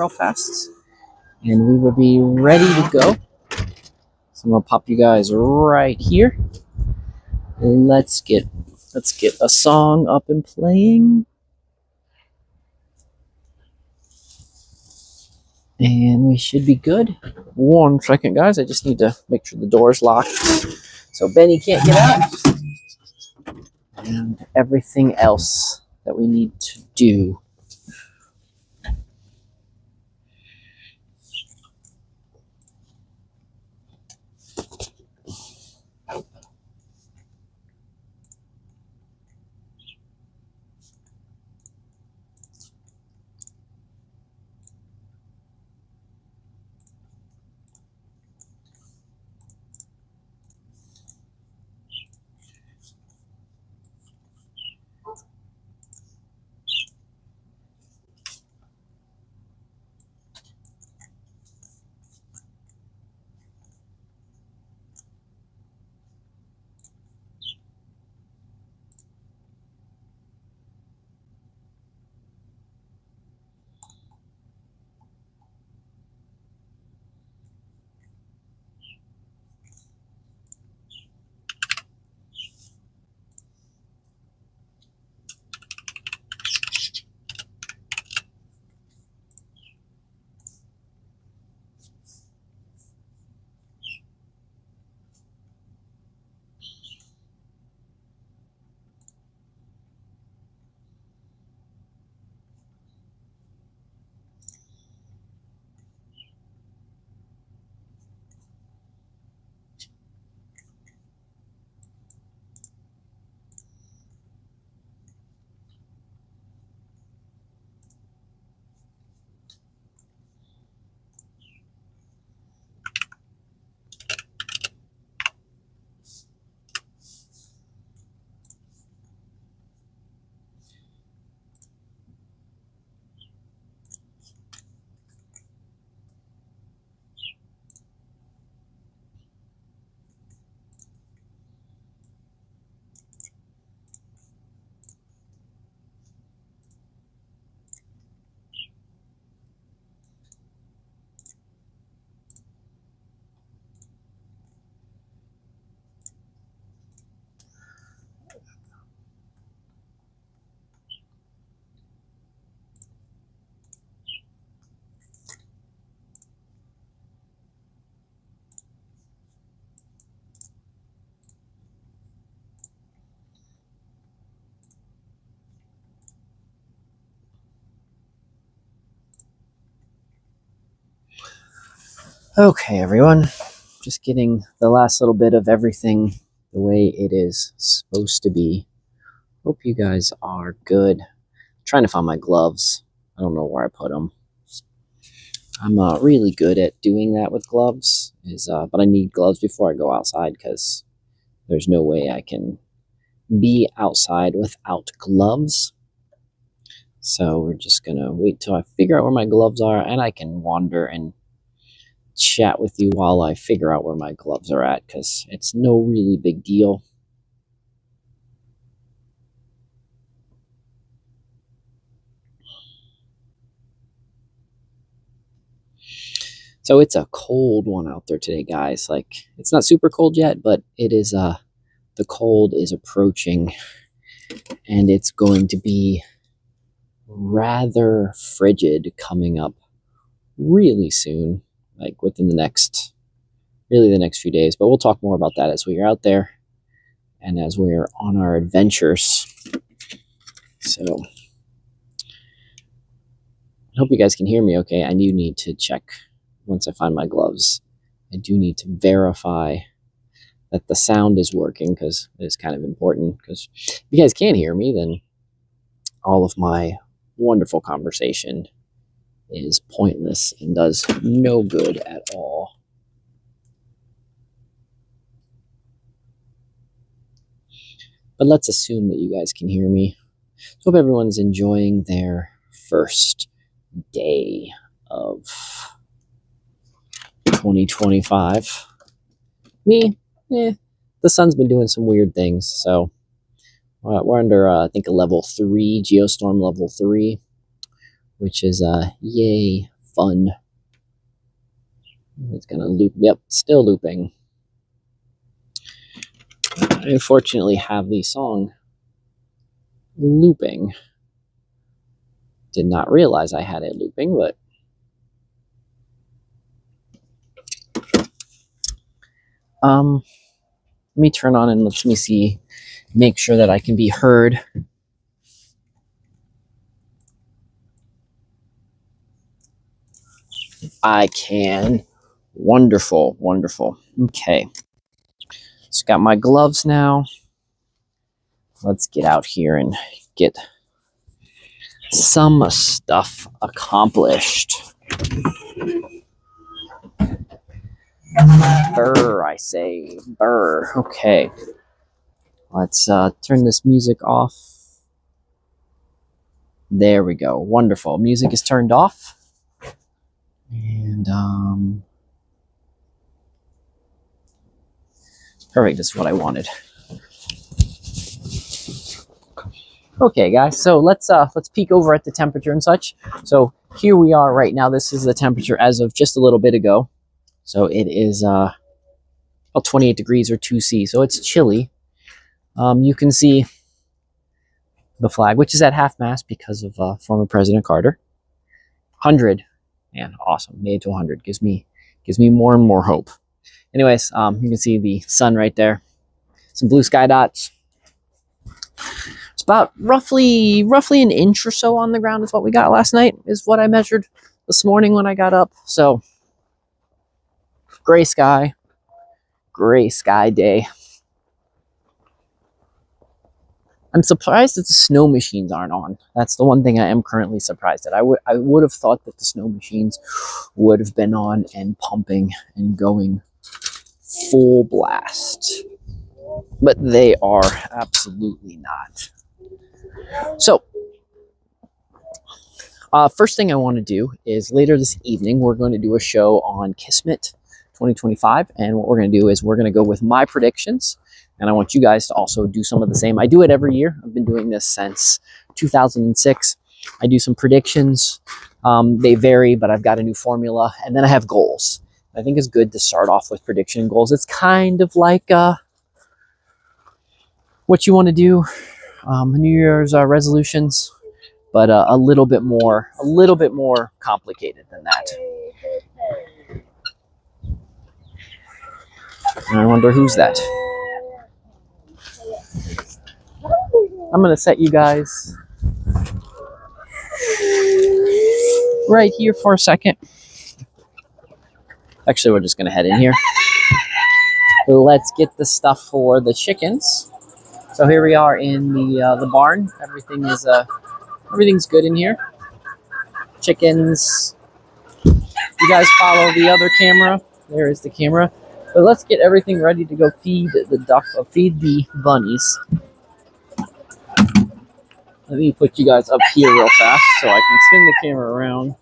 real fast, and we will be ready to go. So I'm gonna pop you guys right here. Let's get a song up and playing. And we should be good. 1 second, guys. I just need to make sure the door's locked so Benny can't get out. And everything else that we need to do. Okay, everyone. Just getting the last little bit of everything the way it is supposed to be. Hope you guys are good. Trying to find my gloves. I don't know where I put them. I'm really good at doing that with gloves, but I need gloves before I go outside because there's no way I can be outside without gloves. So we're just gonna wait till I figure out where my gloves are, and I can wander and chat with you while I figure out where my gloves are at, because it's no really big deal. So it's a cold one out there today, guys. Like, it's not super cold yet, but it is the cold is approaching, and it's going to be rather frigid coming up really soon, like within the next few days. But we'll talk more about that as we are out there and as we're on our adventures. So I hope you guys can hear me okay. I do need to check once I find my gloves. I do need to verify that the sound is working, because it is kind of important, because if you guys can't hear me, then all of my wonderful conversation is pointless and does no good at all. But let's assume that you guys can hear me. So hope everyone's enjoying their first day of 2025. Me, the sun's been doing some weird things, so we're under, I think, a level 3, Geostorm level 3, which is, yay fun. It's gonna loop. Yep, still looping. I unfortunately have the song looping. Did not realize I had it looping, but let me turn on and let me see, make sure that I can be heard. I can. Wonderful, wonderful. Okay. Just got my gloves now. Let's get out here and get some stuff accomplished. Burr, I say. Burr. Okay. Let's turn this music off. There we go. Wonderful. Music is turned off. And perfect. That's what I wanted. Okay, guys. So let's peek over at the temperature and such. So here we are right now. This is the temperature as of just a little bit ago. So it is about 28 degrees or 2C. So it's chilly. You can see the flag, which is at half mast because of former President Carter. 100. Man, awesome. Made it to 100. Gives me more and more hope. Anyways, you can see the sun right there. Some blue sky dots. It's about roughly an inch or so on the ground is what we got last night, is what I measured this morning when I got up. So gray sky day. I'm surprised that the snow machines aren't on. That's the one thing I am currently surprised at. I would have thought that the snow machines would have been on and pumping and going full blast. But they are absolutely not. So, first thing I want to do is later this evening, we're going to do a show on Kismet 2025. And what we're going to do is we're going to go with my predictions. And I want you guys to also do some of the same. I do it every year. I've been doing this since 2006. I do some predictions. They vary, but I've got a new formula. And then I have goals. I think it's good to start off with prediction goals. It's kind of like what you want to do, New Year's resolutions, but a little bit more complicated than that. And I wonder who's that. I'm going to set you guys right here for a second. Actually, we're just going to head in here. Let's get the stuff for the chickens. So here we are in the barn. Everything's good in here. Chickens. You guys follow the other camera. There is the camera. But let's get everything ready to go feed the bunnies. Let me put you guys up here real fast so I can spin the camera around.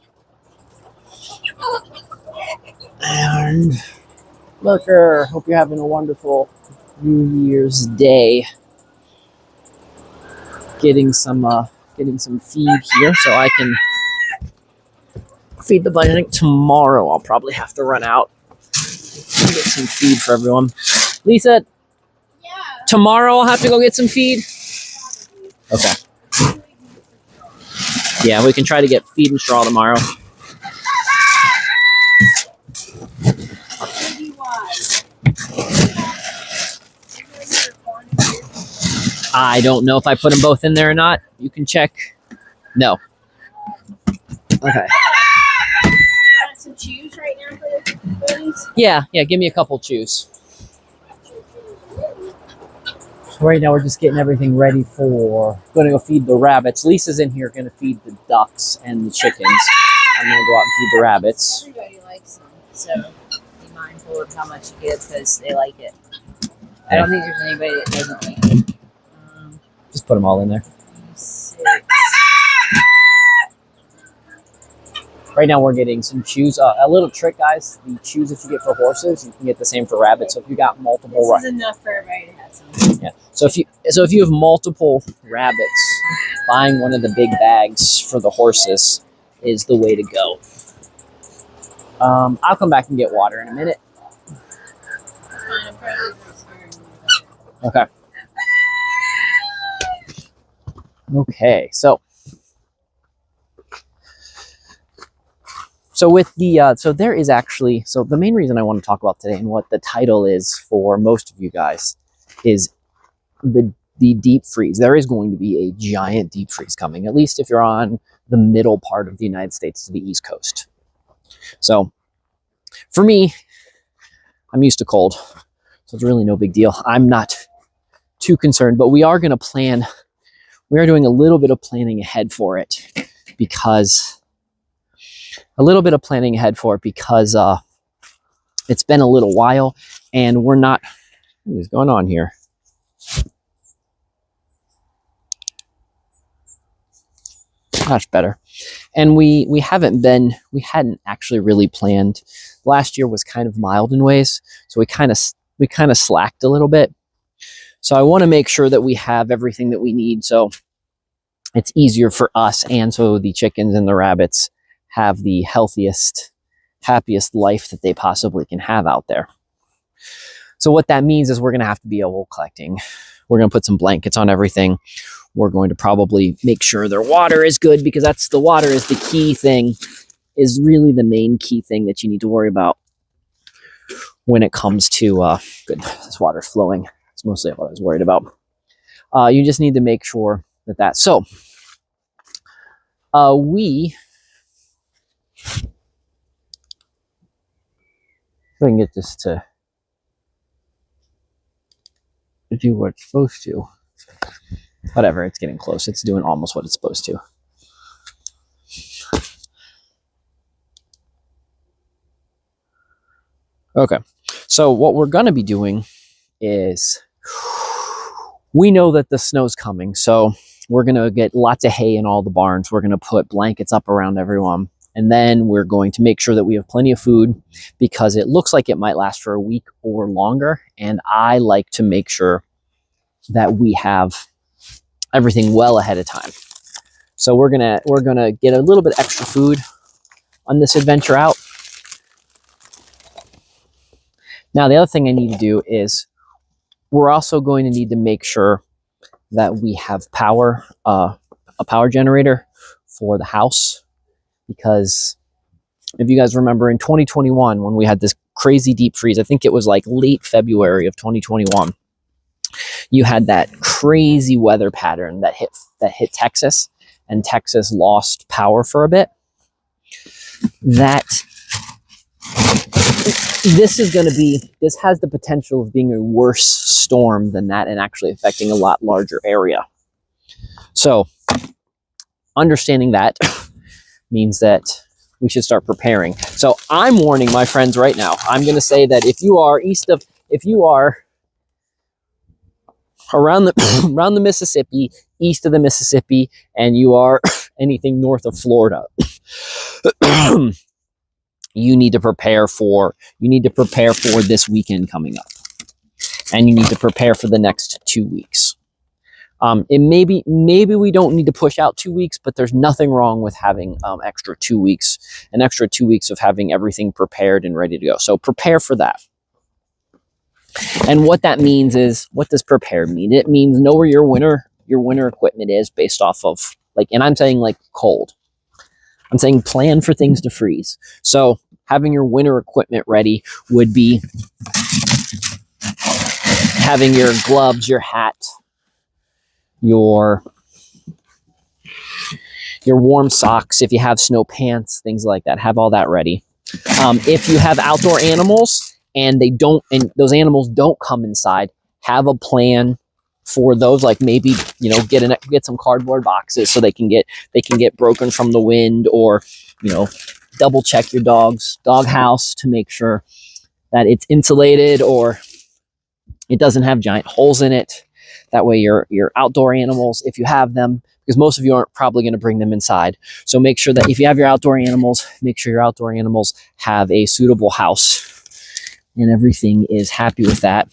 And Lurker, hope you're having a wonderful New Year's Day. Getting some feed here so I can feed the bunny. I think tomorrow I'll probably have to run out and get some feed for everyone. Lisa, yeah. Tomorrow I'll have to go get some feed. Okay. Yeah, we can try to get feed and straw tomorrow. I don't know if I put them both in there or not. You can check. No. Okay. You want some chews right now for the bunnies? Yeah, give me a couple chews. So right now we're just getting everything ready for going to go feed the rabbits. Lisa's in here going to feed the ducks and the chickens. I'm going to go out and feed the rabbits. Everybody likes them, so be mindful of how much you give because they like it. I don't think there's anybody that doesn't like it. Just put them all in there. 6. Right now we're getting some chews. A little trick, guys. The chews that you get for horses, you can get the same for rabbits. So if you got multiple, this is enough for everybody to have some. Yeah. So if you have multiple rabbits, buying one of the big bags for the horses is the way to go. I'll come back and get water in a minute. Okay. Okay, so with the so there is actually, so the main reason I want to talk about today and what the title is for most of you guys is the deep freeze. There is going to be a giant deep freeze coming, at least if you're on the middle part of the United States to the East Coast. So for me, I'm used to cold, so it's really no big deal. I'm not too concerned, but we are going to plan. We are doing a little bit of planning ahead for it because it's been a little while and we're not, what is going on here? Much better. And we hadn't actually really planned. Last year was kind of mild in ways, so we kind of slacked a little bit. So I want to make sure that we have everything that we need so it's easier for us, and so the chickens and the rabbits have the healthiest, happiest life that they possibly can have out there. So what that means is we're going to have to be wool collecting. We're going to put some blankets on everything. We're going to probably make sure their water is good, because the water is the key thing, is really the main key thing that you need to worry about when it comes to, good, this water's flowing. It's mostly what I was worried about. You just need to make sure that. So if I can get this to do what it's supposed to. Whatever, it's getting close. It's doing almost what it's supposed to. Okay, so what we're going to be doing is, we know that the snow's coming, so we're going to get lots of hay in all the barns. We're going to put blankets up around everyone, and then we're going to make sure that we have plenty of food, because it looks like it might last for a week or longer, and I like to make sure that we have everything well ahead of time. So we're gonna get a little bit extra food on this adventure out. Now the other thing I need to do is, we're also going to need to make sure that we have power, a power generator for the house, because if you guys remember in 2021 when we had this crazy deep freeze, I think it was like late February of 2021. You had that crazy weather pattern that hit Texas, and Texas lost power for a bit. This has the potential of being a worse storm than that, and actually affecting a lot larger area. So understanding that means that we should start preparing. So I'm warning my friends right now. I'm going to say that if you are around the Mississippi, east of the Mississippi, and you are anything north of Florida, you need to prepare for this weekend coming up, and you need to prepare for the next 2 weeks. Maybe we don't need to push out 2 weeks, but there's nothing wrong with having an extra 2 weeks of having everything prepared and ready to go. So prepare for that. And what that means is, what does prepare mean? It means know where your winter equipment is, based off of, like, and I'm saying like cold. I'm saying plan for things to freeze. So having your winter equipment ready would be having your gloves, your hat, your warm socks, if you have snow pants, things like that. Have all that ready. If you have outdoor animals and those animals don't come inside, have a plan for those. Like maybe, get some cardboard boxes so they can get broken from the wind, or, double check your dog house to make sure that it's insulated or it doesn't have giant holes in it. That way your outdoor animals, if you have them, because most of you aren't probably going to bring them inside. So make sure that if you have your outdoor animals, make sure your outdoor animals have a suitable house and everything is happy with that.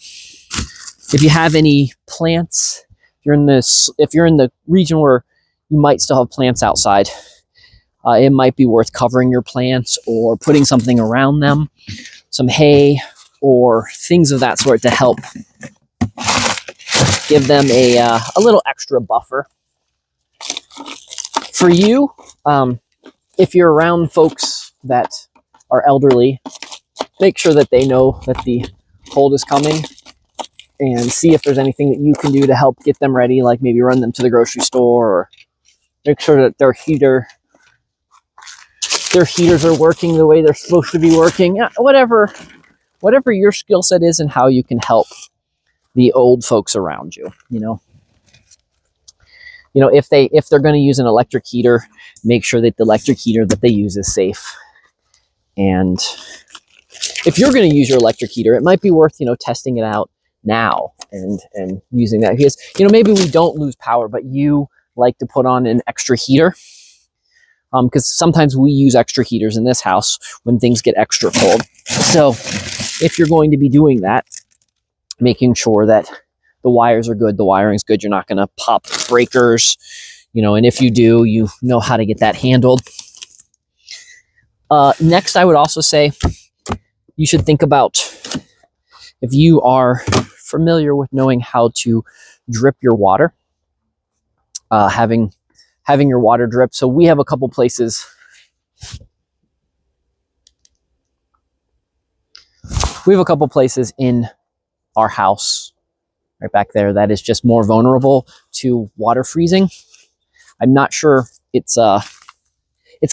If you have any plants, if you're in the region where you might still have plants outside, It might be worth covering your plants or putting something around them, some hay or things of that sort to help give them a little extra buffer. For you, if you're around folks that are elderly, make sure that they know that the cold is coming and see if there's anything that you can do to help get them ready, like maybe run them to the grocery store or make sure that their heaters are working the way they're supposed to be working. Whatever your skill set is and how you can help the old folks around you. If they're going to use an electric heater, make sure that the electric heater that they use is safe. And if you're going to use your electric heater, it might be worth testing it out now and using that, because maybe we don't lose power, but you like to put on an extra heater, because sometimes we use extra heaters in this house when things get extra cold. So if you're going to be doing that, making sure that the wires are good, the wiring's good, you're not going to pop breakers, and if you do, you know how to get that handled. Next, I would also say you should think about, if you are familiar with knowing how to drip your water, having your water drip. So we have a couple places. We have a couple places in our house right back there that is just more vulnerable to water freezing. I'm not sure. It's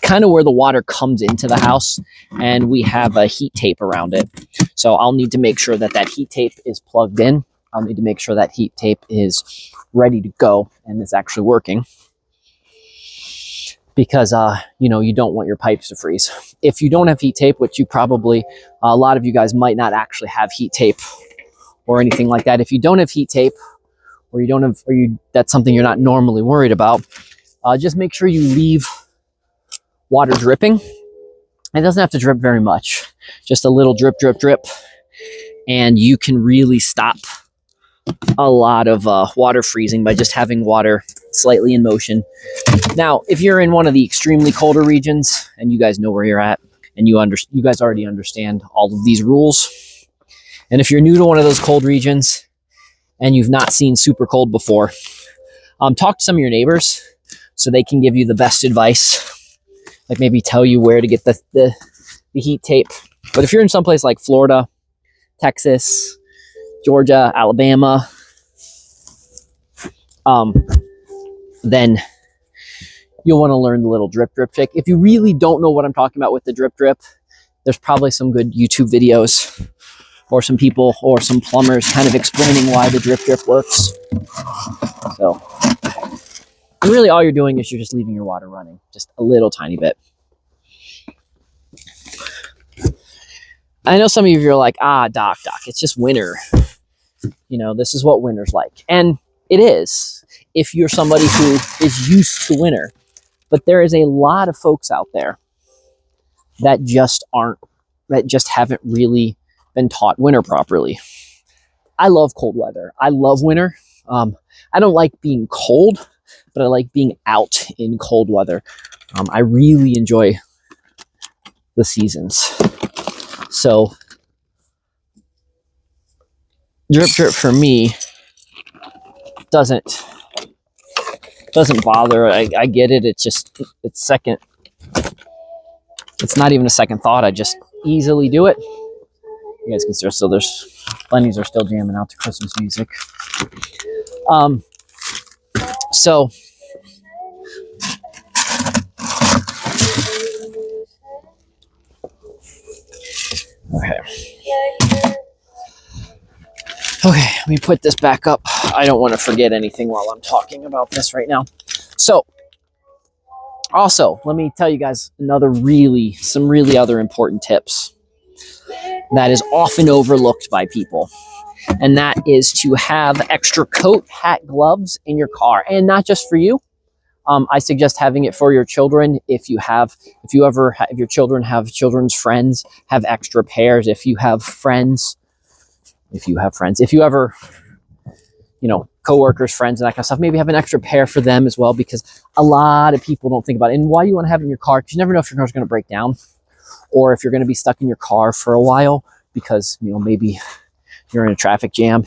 kind of where the water comes into the house, and we have a heat tape around it. So I'll need to make sure that that heat tape is plugged in. I'll need to make sure that heat tape is ready to go and is actually working, because you don't want your pipes to freeze. If you don't have heat tape, which you probably, a lot of you guys might not actually have heat tape or anything like that. If you don't have heat tape, or that's something you're not normally worried about, just make sure you leave water dripping. It doesn't have to drip very much, just a little drip, drip, drip, and you can really stop a lot of water freezing by just having water slightly in motion. Now, if you're in one of the extremely colder regions, and you guys know where you're at, and you guys already understand all of these rules, and if you're new to one of those cold regions and you've not seen super cold before, talk to some of your neighbors so they can give you the best advice, like maybe tell you where to get the heat tape. But if you're in someplace like Florida, Texas, Georgia, Alabama, then you'll want to learn the little drip drip trick. If you really don't know what I'm talking about with the drip drip, there's probably some good YouTube videos or some people or some plumbers kind of explaining why the drip drip works. So, and really all you're doing is you're just leaving your water running just a little tiny bit. I know some of you are like, Doc, it's just winter. This is what winter's like. And it is, if you're somebody who is used to winter. But there is a lot of folks out there that just haven't really been taught winter properly. I love cold weather. I love winter. I don't like being cold, but I like being out in cold weather. I really enjoy the seasons. So drip drip for me doesn't bother. I get it. It's not even a second thought. I just easily do it. You guys can still, there's bunnies are still jamming out to Christmas music. So okay, let me put this back up. I don't want to forget anything while I'm talking about this right now. So also, let me tell you guys some really other important tips that is often overlooked by people. And that is to have extra coat, hat, gloves in your car. And not just for you. I suggest having it for your children. If your children have children's friends, have extra pairs. If you ever, you know, coworkers, friends, and that kind of stuff. Maybe have an extra pair for them as well, because a lot of people don't think about it. And why you want to have it in your car, because you never know if your car's going to break down, or if you're going to be stuck in your car for a while because, you know, maybe you're in a traffic jam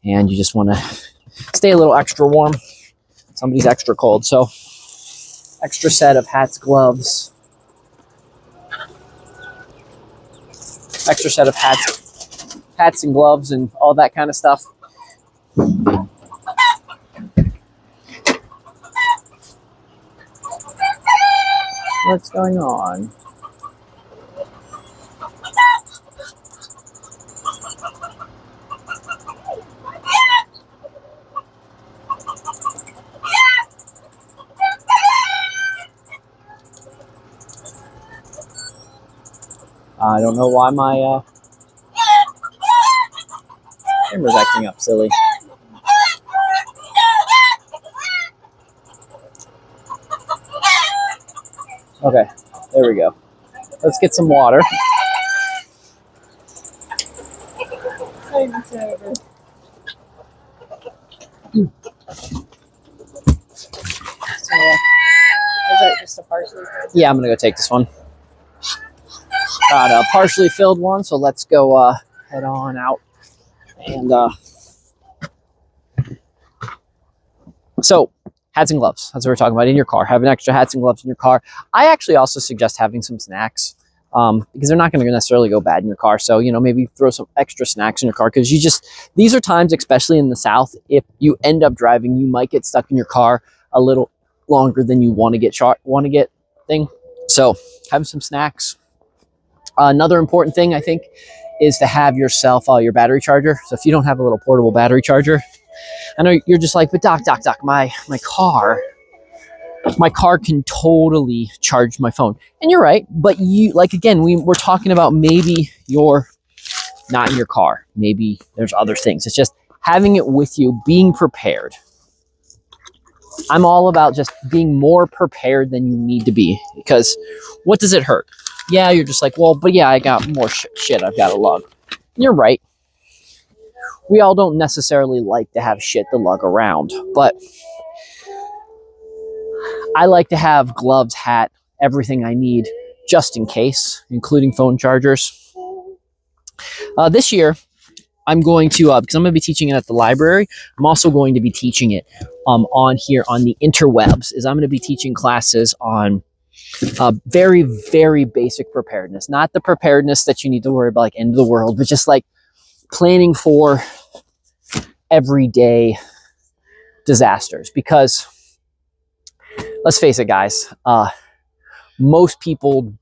and you just want to stay a little extra warm. Somebody's extra cold. So extra set of hats, gloves, extra set of hats and gloves and all that kind of stuff. What's going on? I don't know why my camera's acting up silly. Okay, there we go. Let's get some water. So, is that just a parsley? Yeah, I'm gonna go take this one. Got a partially filled one, so let's go head on out. And so hats and gloves, that's what we're talking about in your car. Having extra hats and gloves in your car. I actually also suggest having some snacks, because they're not going to necessarily go bad in your car. So, you know, maybe throw some extra snacks in your car, because these are times, especially in the South, if you end up driving, you might get stuck in your car a little longer than you want to get thing. So having some snacks. Another important thing, I think, is to have yourself your battery charger. So if you don't have a little portable battery charger, I know you're just like, but doc, my car can totally charge my phone. And you're right, but you, like, again, we're talking about maybe you're not in your car. Maybe there's other things. It's just having it with you, being prepared. I'm all about just being more prepared than you need to be, because what does it hurt? Yeah, you're just like, well, but yeah, I got more shit I've got to lug. You're right. We all don't necessarily like to have shit to lug around, but I like to have gloves, hat, everything I need just in case, including phone chargers. This year, I'm going to, because I'm going to be teaching it at the library, I'm also going to be teaching it on here on the interwebs. I'm going to be teaching classes on very, very basic preparedness. Not the preparedness that you need to worry about, like end of the world, but just like planning for everyday disasters. Because let's face it, guys, most people,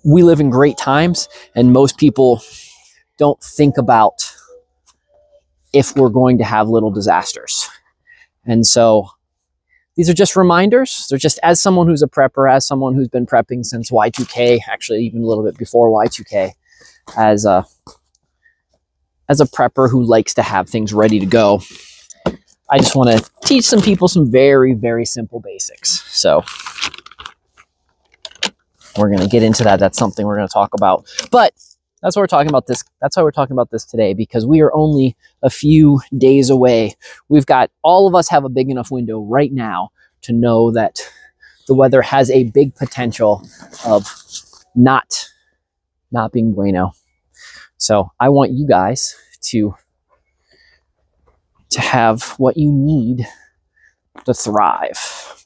we live in great times, and most people don't think about if we're going to have little disasters. And so these are just reminders. They're just, as someone who's a prepper, as someone who's been prepping since Y2K, actually even a little bit before Y2K, as a prepper who likes to have things ready to go, I just want to teach some people some very, very simple basics. So we're going to get into that. That's something we're going to talk about. But that's why we're talking about this. That's why we're talking about this today, because we are only a few days away. All of us have a big enough window right now to know that the weather has a big potential of not being bueno. So I want you guys to have what you need to thrive.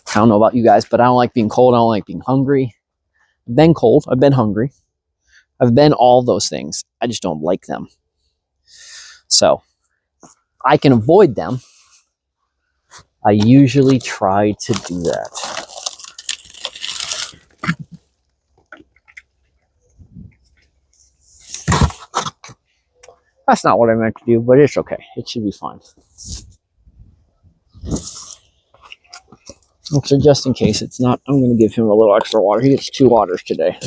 I don't know about you guys, but I don't like being cold. I don't like being hungry. I've been cold. I've been hungry. I've been all those things. I just don't like them. So I can avoid them. I usually try to do that. That's not what I meant to do, but it's okay. It should be fine. So just in case it's not, I'm going to give him a little extra water. He gets 2 waters today.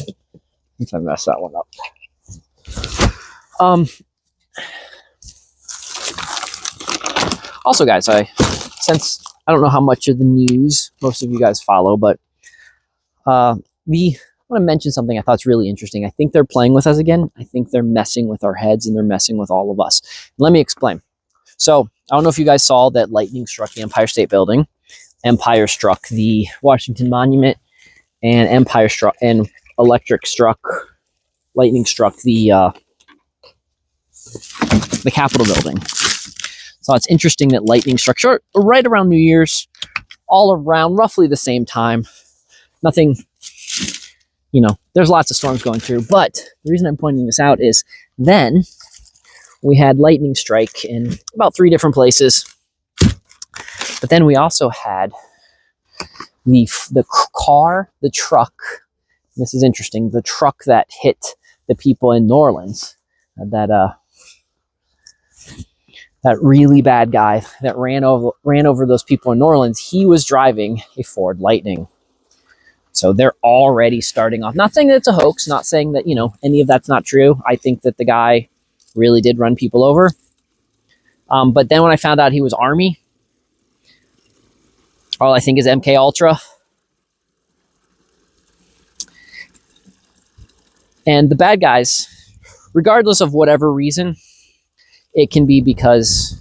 If I mess that one up. Also, guys, since I don't know how much of the news most of you guys follow, but the want to mention something I thought is really interesting. I think they're playing with us again. I think they're messing with our heads and they're messing with all of us. Let me explain. So I don't know if you guys saw that lightning struck the Empire State Building. Empire struck the Washington Monument, and lightning struck the Capitol building. So it's interesting that lightning struck right around New Year's, all around roughly the same time. Nothing, there's lots of storms going through, but the reason I'm pointing this out is then we had lightning strike in about 3 different places. But then we also had the truck. This is interesting. The truck that hit the people in New Orleans, that really bad guy that ran over those people in New Orleans. He was driving a Ford Lightning. So they're already starting off. Not saying that it's a hoax. Not saying that any of that's not true. I think that the guy really did run people over. But then when I found out he was Army, all I think is MK Ultra. And the bad guys, regardless of whatever reason, it can be because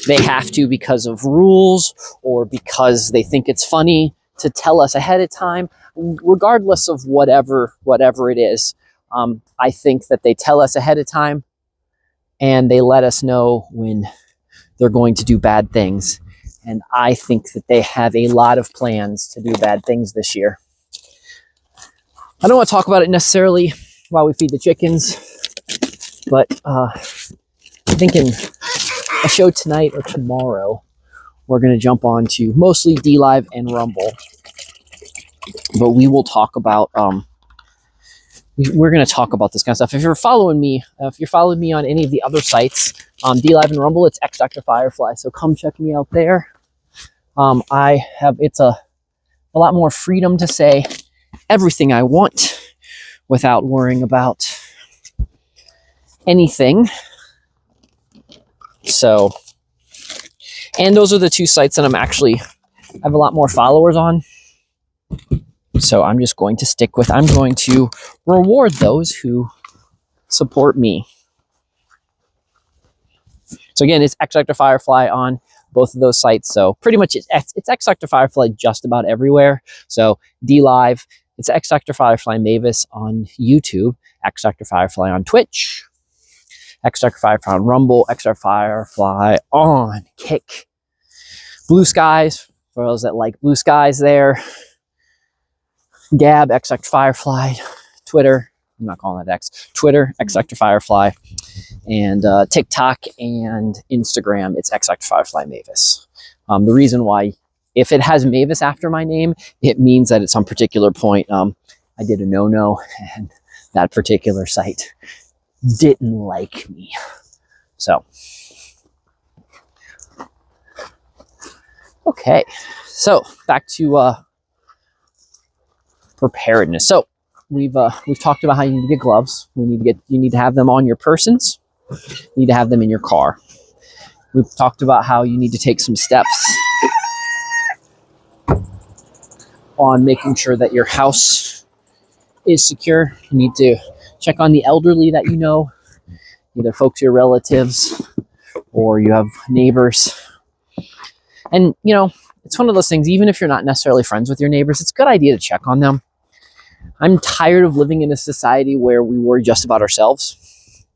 they have to, because of rules, or because they think it's funny to tell us ahead of time. Regardless of whatever it is, I think that they tell us ahead of time and they let us know when they're going to do bad things. And I think that they have a lot of plans to do bad things this year. I don't want to talk about it necessarily while we feed the chickens, but I'm thinking a show tonight or tomorrow, we're going to jump on to mostly DLive and Rumble. But we will talk about, we're going to talk about this kind of stuff. If you're following me on any of the other sites, DLive and Rumble, it's X Dr. Firefly. So come check me out there. It's a lot more freedom to say everything I want without worrying about anything. So, and those are the 2 sites that I have a lot more followers on. So I'm just going to I'm going to reward those who support me. So again, it's X Dr. Firefly on both of those sites. So pretty much it's X Dr. Firefly just about everywhere. So DLive, it's X Dr. Firefly Mavis on YouTube, X Dr. Firefly on Twitch, X Dr. Firefly on Rumble, X Dr. Firefly on Kick. Blue Skies, for those that like Blue Skies there. Gab, X Dr. Firefly. Twitter, I'm not calling it X. Twitter, X Dr. Firefly. And TikTok and Instagram, it's X Dr. Firefly Mavis. The reason why, if it has Mavis after my name, it means that at some particular point, I did a no-no, and that particular site didn't like me. So, okay. So, back to preparedness. So, we've talked about how you need to get gloves. You need to have them on your persons. You need to have them in your car. We've talked about how you need to take some steps on making sure that your house is secure. You need to check on the elderly that you know, either folks, your relatives, or you have neighbors. And, it's one of those things, even if you're not necessarily friends with your neighbors, it's a good idea to check on them. I'm tired of living in a society where we worry just about ourselves.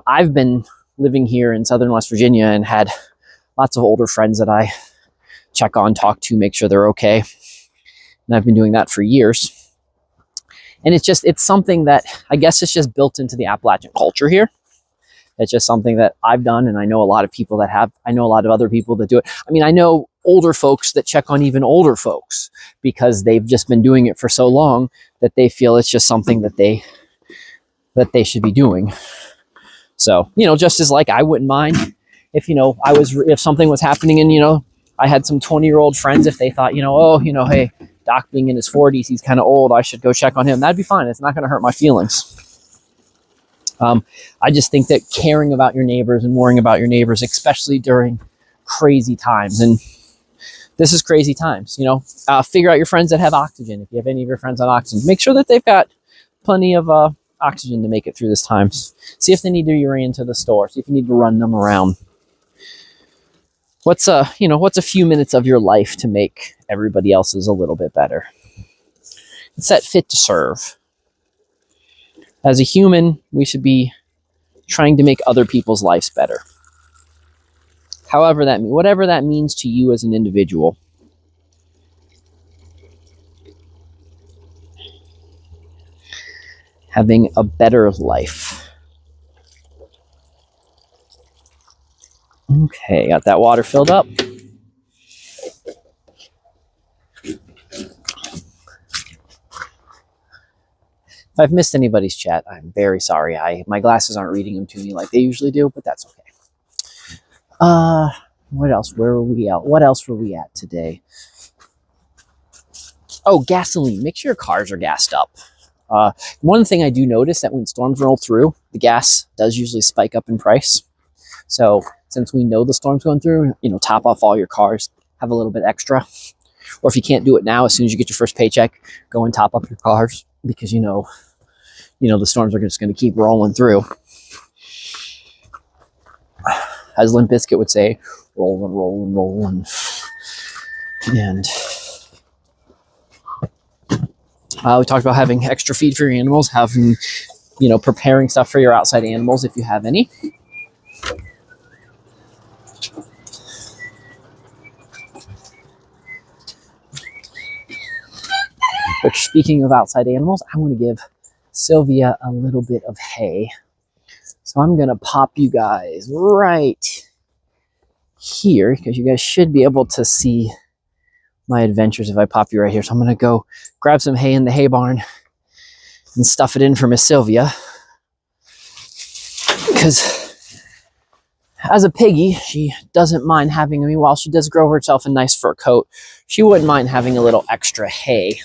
I've been living here in southern West Virginia and had lots of older friends that I check on, talk to, make sure they're okay. And I've been doing that for years. And it's something that I guess it's just built into the Appalachian culture here. It's just something that I've done, and I know a lot of people that have. I know a lot of other people that do it. I mean, I know older folks that check on even older folks because they've just been doing it for so long that they feel it's just something that they should be doing. So, just as like I wouldn't mind if something was happening and, I had some 20-year-old friends, if they thought, hey, Doc being in his 40s, he's kind of old, I should go check on him. That'd be fine. It's not going to hurt my feelings. I just think that caring about your neighbors and worrying about your neighbors, especially during crazy times, and this is crazy times. Figure out your friends that have oxygen. If you have any of your friends on oxygen, make sure that they've got plenty of oxygen to make it through this time. See if they need to run to the store. See if you need to run them around. What's a few minutes of your life to make everybody else's a little bit better? It's that fit to serve. As a human, we should be trying to make other people's lives better. Whatever that means to you as an individual. Having a better life. Okay, got that water filled up. If I've missed anybody's chat, I'm very sorry. My glasses aren't reading them to me like they usually do, but that's okay. What else? Where were we at? What else were we at today? Oh, gasoline. Make sure your cars are gassed up. One thing I do notice that when storms roll through, the gas does usually spike up in price. So since we know the storm's going through, top off all your cars, have a little bit extra. Or if you can't do it now, as soon as you get your first paycheck, go and top up your cars because the storms are just going to keep rolling through. As Limp Bizkit would say, roll and roll and roll and we talked about having extra feed for your animals, having preparing stuff for your outside animals if you have any. But speaking of outside animals, I want to give Sylvia a little bit of hay. So I'm going to pop you guys right here because you guys should be able to see my adventures if I pop you right here. So I'm going to go grab some hay in the hay barn and stuff it in for Miss Sylvia. Because as a piggy, she doesn't mind having, while she does grow herself a nice fur coat, she wouldn't mind having a little extra hay.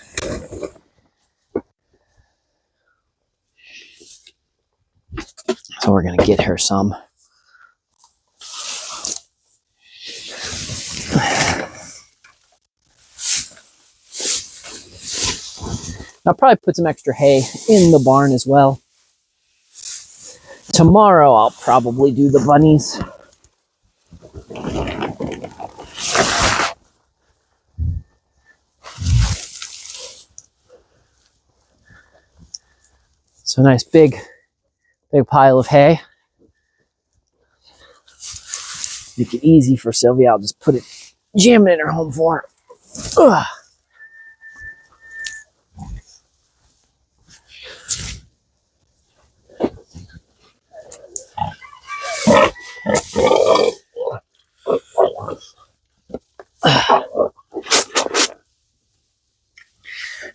So we're going to get her some. I'll probably put some extra hay in the barn as well. Tomorrow I'll probably do the bunnies. So nice big pile of hay. Make it easy for Sylvia. I'll just jam it in her home for her. Ugh.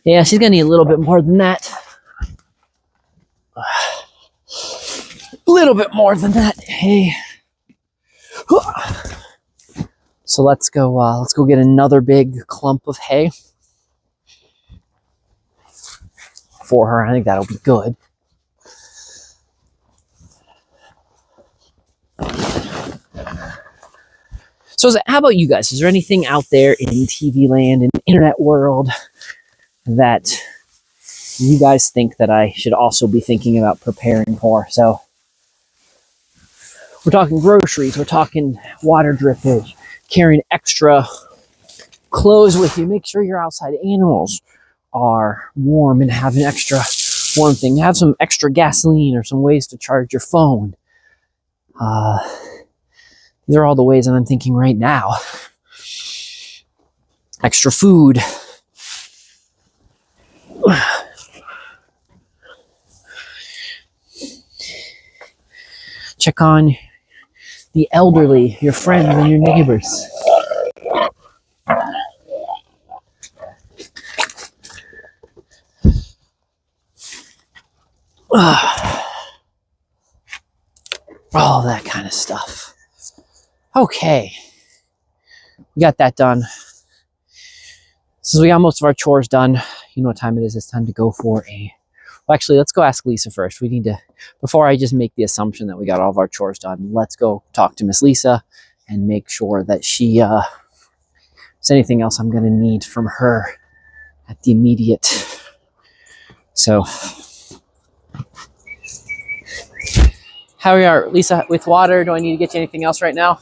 Yeah, she's gonna need a little bit more than that. A little bit more than that. Hey. So let's go get another big clump of hay for her. I think that'll be good. So how about you guys? Is there anything out there in TV land, in the internet world, that you guys think that I should also be thinking about preparing for? So we're talking groceries, we're talking water drippage, carrying extra clothes with you. Make sure your outside animals are warm and have an extra warm thing. Have some extra gasoline or some ways to charge your phone. These are all the ways that I'm thinking right now. Extra food. Check on the elderly, your friends and your neighbors. All that kind of stuff. Okay. We got that done. Since we got most of our chores done, you know what time it is. It's time to go for well, actually, let's go ask Lisa first. We need to, before I just make the assumption that we got all of our chores done, let's go talk to Miss Lisa and make sure that she there's anything else I'm going to need from her at the immediate. So, how are you, Lisa, with water? Do I need to get you anything else right now?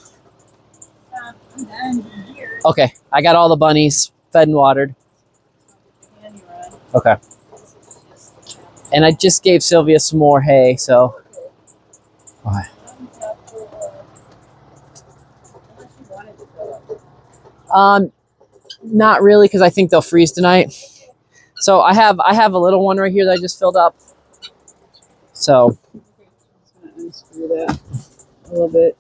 I'm done here. Okay, I got all the bunnies fed and watered. Okay. And I just gave Sylvia some more hay, so. Why? Not really, because I think they'll freeze tonight. So I have a little one right here that I just filled up. So unscrew that a little bit.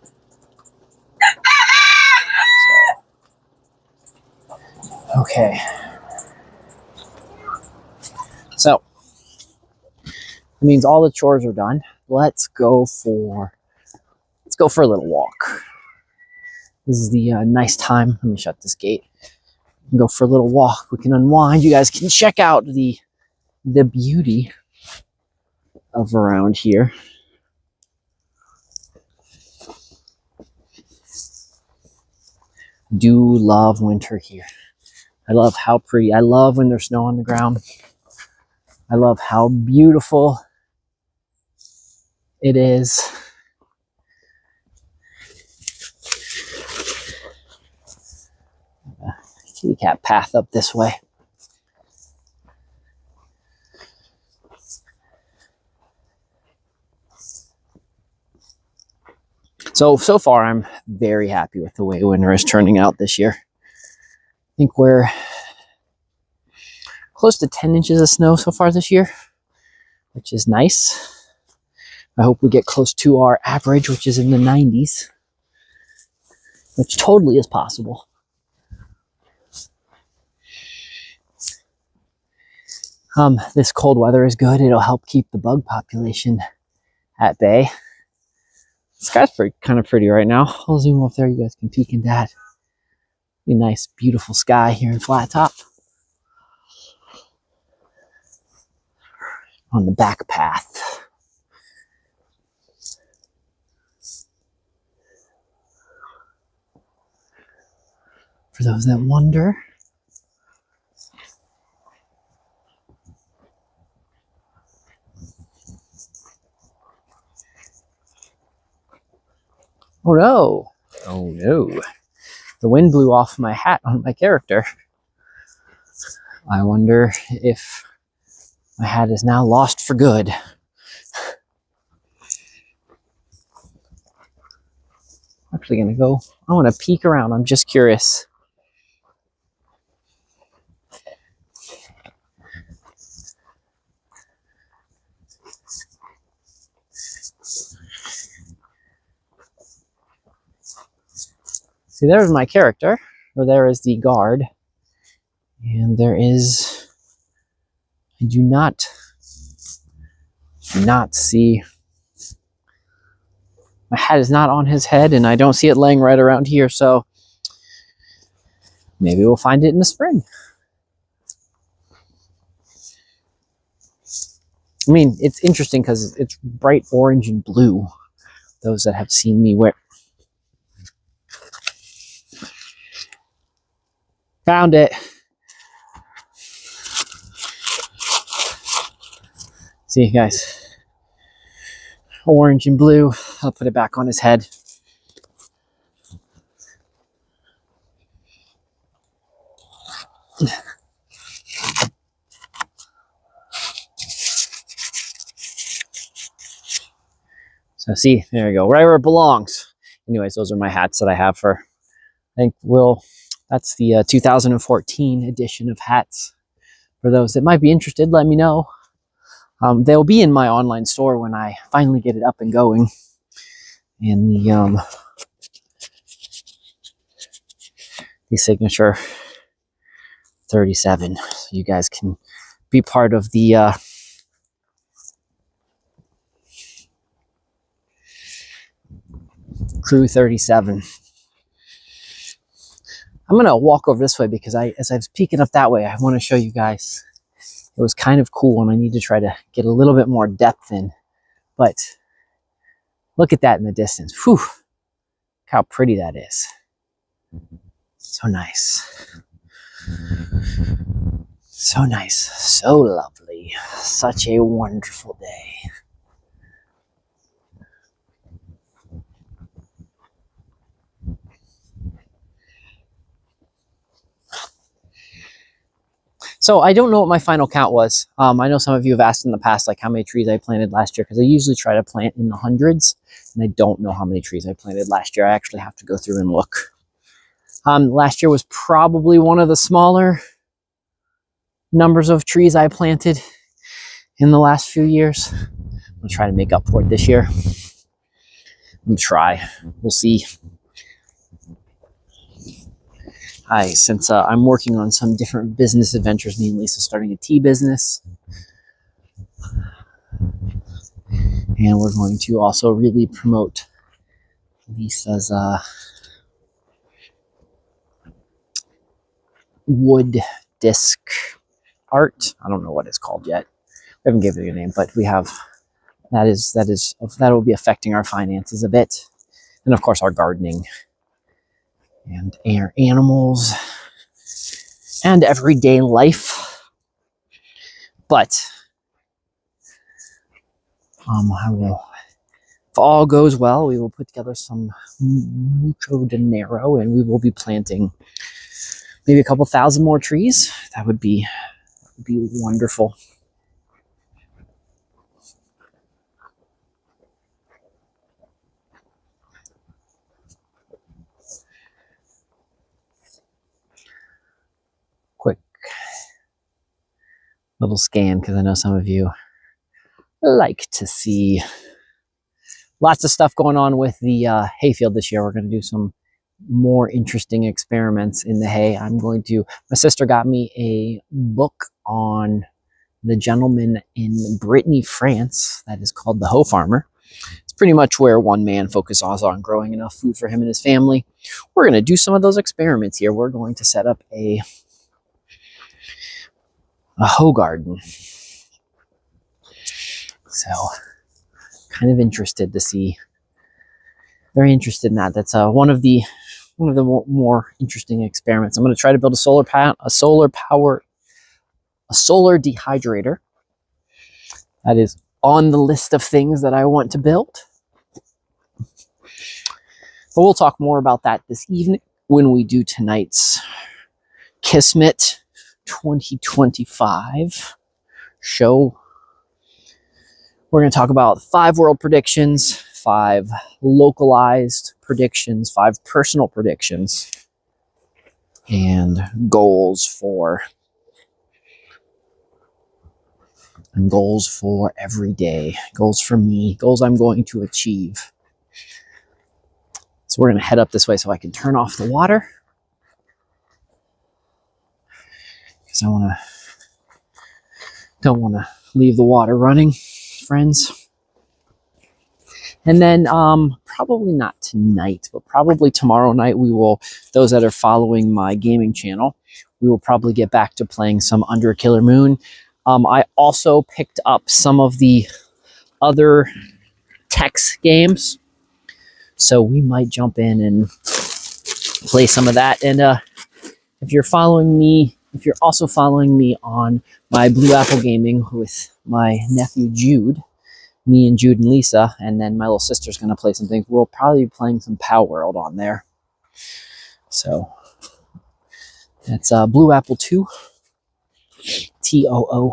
So, okay. So it means all the chores are done. Let's go for a little walk. This is the nice time. Let me shut this gate. Go for a little walk. We can unwind. You guys can check out the beauty of around here. Do love winter here. I love how pretty. I love when there's snow on the ground. I love how beautiful it is. Kitty cat path up this way. So far I'm very happy with the way winter is turning out this year. I think we're close to 10 inches of snow so far this year, which is nice. I hope we get close to our average, which is in the 90s, which totally is possible. This cold weather is good. It'll help keep the bug population at bay. The sky's kind of pretty right now. I'll zoom up there. You guys can peek into that. Be nice, beautiful sky here in Flat Top. On the back path. For those that wonder. Oh no. Oh no. The wind blew off my hat on my character. I wonder if my hat is now lost for good. I'm actually gonna go, I want to peek around. I'm just curious. See, there's my character, or there is the guard, and there is, I do not see, my hat is not on his head, and I don't see it laying right around here, so maybe we'll find it in the spring. I mean, it's interesting because it's bright orange and blue, those that have seen me wear. Found it. See, guys, orange and blue. I'll put it back on his head. So see, there you go, right where it belongs. Anyways, those are my hats that I have for, I think that's the 2014 edition of hats. For those that might be interested, let me know. They'll be in my online store when I finally get it up and going. And the signature 37. So you guys can be part of the Crew 37. I'm gonna walk over this way because as I was peeking up that way, I want to show you guys. It was kind of cool, and I need to try to get a little bit more depth in. But look at that in the distance. Whew! Look how pretty that is. So nice. So nice. So lovely. Such a wonderful day. So I don't know what my final count was. I know some of you have asked in the past, like how many trees I planted last year, because I usually try to plant in the hundreds, and I don't know how many trees I planted last year. I actually have to go through and look. Last year was probably one of the smaller numbers of trees I planted in the last few years. I'm gonna try to make up for it this year. I'm gonna try. We'll see. Hi, since I'm working on some different business adventures, me and Lisa starting a tea business. And we're going to also really promote Lisa's wood disc art. I don't know what it's called yet. We haven't given it a name, but we have that will be affecting our finances a bit. And of course our gardening and our animals and everyday life. But I will, if all goes well, we will put together some mucho dinero and we will be planting maybe a couple thousand more trees. That would be wonderful. Quick little scan, because I know some of you like to see lots of stuff going on with the hayfield this year. We're going to do some more interesting experiments in the hay. My sister got me a book on the gentleman in Brittany, France, that is called The Hoe Farmer. It's pretty much where one man focuses on growing enough food for him and his family. We're going to do some of those experiments here. We're going to set up a hoe garden. So, kind of interested to see. Very interested in that. That's one of the more interesting experiments. I'm going to try to build a solar dehydrator. That is on the list of things that I want to build. But we'll talk more about that this evening when we do tonight's Kismet 2025 show. We're going to talk about 5 world predictions, 5 localized predictions, 5 personal predictions, and goals for every day, goals for me, goals I'm going to achieve. So we're going to head up this way so I can turn off the water, because I don't want to leave the water running, friends. And then probably not tonight, but probably tomorrow night those that are following my gaming channel, we will probably get back to playing some Under a Killer Moon. I also picked up some of the other Tex games, so we might jump in and play some of that. And if you're also following me on my Blue Apple Gaming with my nephew Jude, me and Jude and Lisa, and then my little sister's going to play some things. We'll probably be playing some Pow World on there. So that's Blue Apple 2, TOO,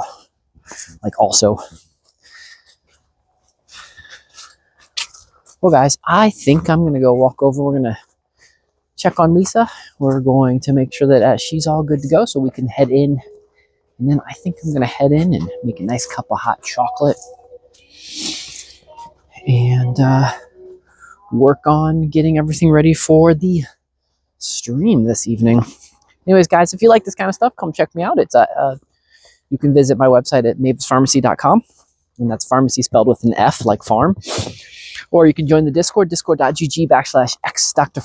like also. Well, guys, I think I'm going to go walk over. We're going to check on Lisa. We're going to make sure that she's all good to go so we can head in. And then I think I'm going to head in and make a nice cup of hot chocolate and work on getting everything ready for the stream this evening. Anyways, guys, if you like this kind of stuff, come check me out. It's you can visit my website at mabespharmacy.com, and that's pharmacy spelled with an F like farm. Or you can join the Discord, discord.gg/x-Dr.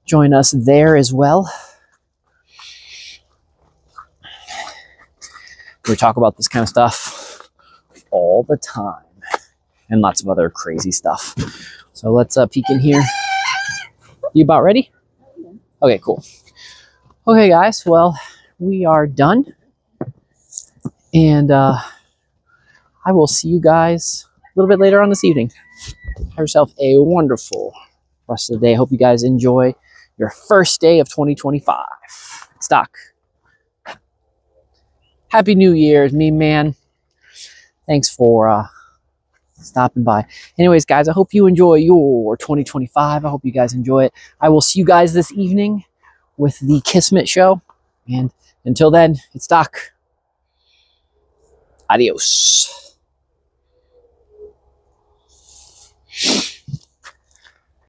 Join us there as well. We talk about this kind of stuff all the time, and lots of other crazy stuff. So let's peek in here. You about ready? Okay, cool. Okay, guys. Well, we are done. And I will see you guys a little bit later on this evening. Have yourself a wonderful rest of the day. I hope you guys enjoy your first day of 2025. Stock. Happy New Year's, me man. Thanks for stopping by. Anyways, guys, I hope you enjoy your 2025. I hope you guys enjoy it. I will see you guys this evening with the Kismet show. And until then, it's Doc. Adios.